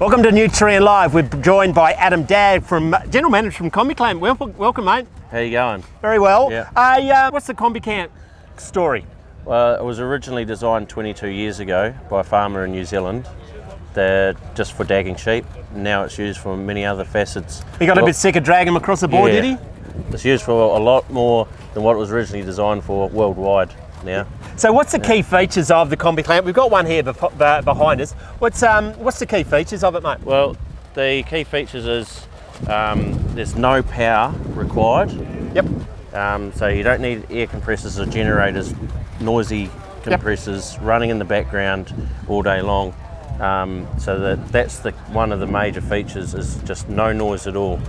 Welcome to Dowerin Live. We're joined by Adam Dagg, General Manager from Combi Clamp. Welcome, mate. How you going? Very well. Yeah. What's the Combi Clamp story? Well, it was originally designed 22 years ago by a farmer in New Zealand. They're just for dagging sheep. Now it's used for many other facets. He got a bit sick of dragging them across the board, Yeah. did he? It's used for a lot more than what it was originally designed for worldwide now. So what's the key features of the Combi Clamp? We've got one here behind us. What's the key features of it, mate? Well, the key features is there's no power required. Yep. So you don't need air compressors or generators, noisy compressors running in the background all day long. So that's one of the major features is just no noise at all.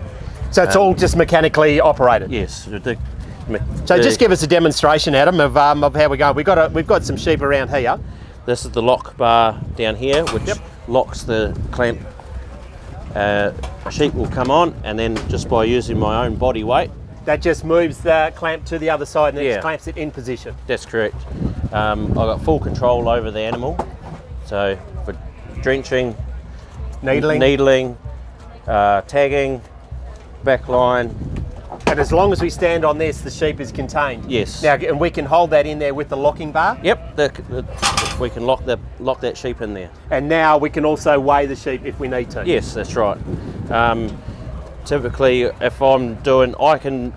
So it's all just mechanically operated? Yes. So just give us a demonstration, Adam, of how we're going. We've got some sheep around here. This is the lock bar down here, which locks the clamp. A sheep will come on, and then just by using my own body weight, that just moves the clamp to the other side and then clamps it in position. That's correct. I've got full control over the animal. So for drenching, needling, tagging, backline. And as long as we stand on this, the sheep is contained. Yes. Now, and we can hold that in there with the locking bar. Yep. We can lock that sheep in there. And now we can also weigh the sheep if we need to. Yes, that's right. Typically, if I'm doing,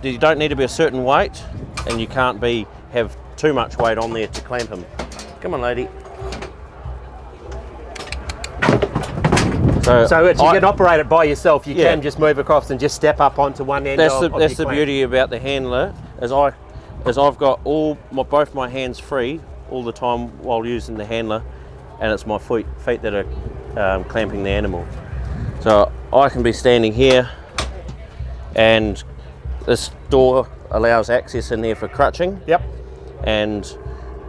you don't need to be a certain weight, and you can't have too much weight on there to clamp them. Come on, lady. So you can operate it by yourself. You can just move across and just step up onto one end. That's the beauty about the handler, is I've got both my hands free all the time while using the handler, and it's my feet that are clamping the animal. So I can be standing here, and this door allows access in there for crutching. Yep. And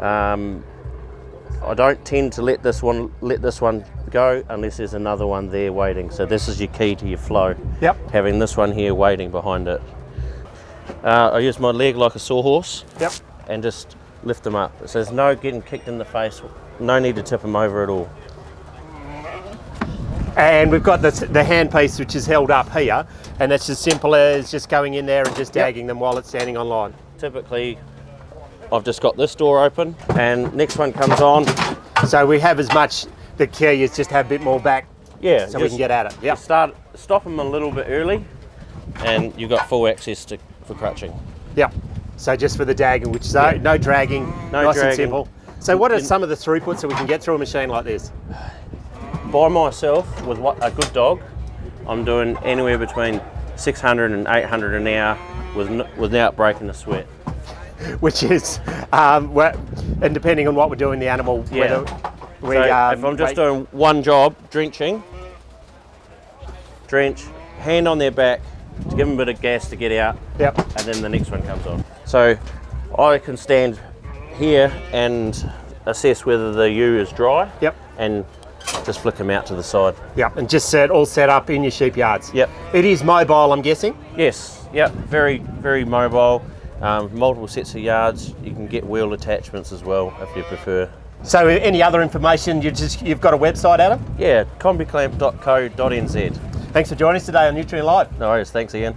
I don't tend to let this one go unless there's another one there waiting. So this is your key to your flow. Yep. Having this one here waiting behind it. I use my leg like a sawhorse. Yep. And just lift them up. So there's no getting kicked in the face. No need to tip them over at all. And we've got the handpiece which is held up here, and it's as simple as just going in there and just dagging them while it's standing on line. Typically, I've just got this door open, and next one comes on. So we have as much. The key is just have a bit more back, so we can get at it. Yeah. Stop them a little bit early, and you've got full access for crutching. Yep. So just for the dagging, which is no dragging, nice and simple. So what are some of the throughputs that we can get through a machine like this? By myself, with a good dog, I'm doing anywhere between 600 and 800 an hour without breaking a sweat. Which is, and depending on what we're doing the animal, if I'm just doing one job, drench, hand on their back to give them a bit of gas to get out, and then the next one comes on. So I can stand here and assess whether the ewe is dry, and just flick them out to the side. And just all set up in your sheep yards. It is mobile, I'm guessing? Yes, very, very mobile. Multiple sets of yards. You can get wheel attachments as well if you prefer. So any other information, you've got a website, Adam? Yeah, combiclamp.co.nz. Thanks for joining us today on Dowerin Live. No worries, thanks Ian.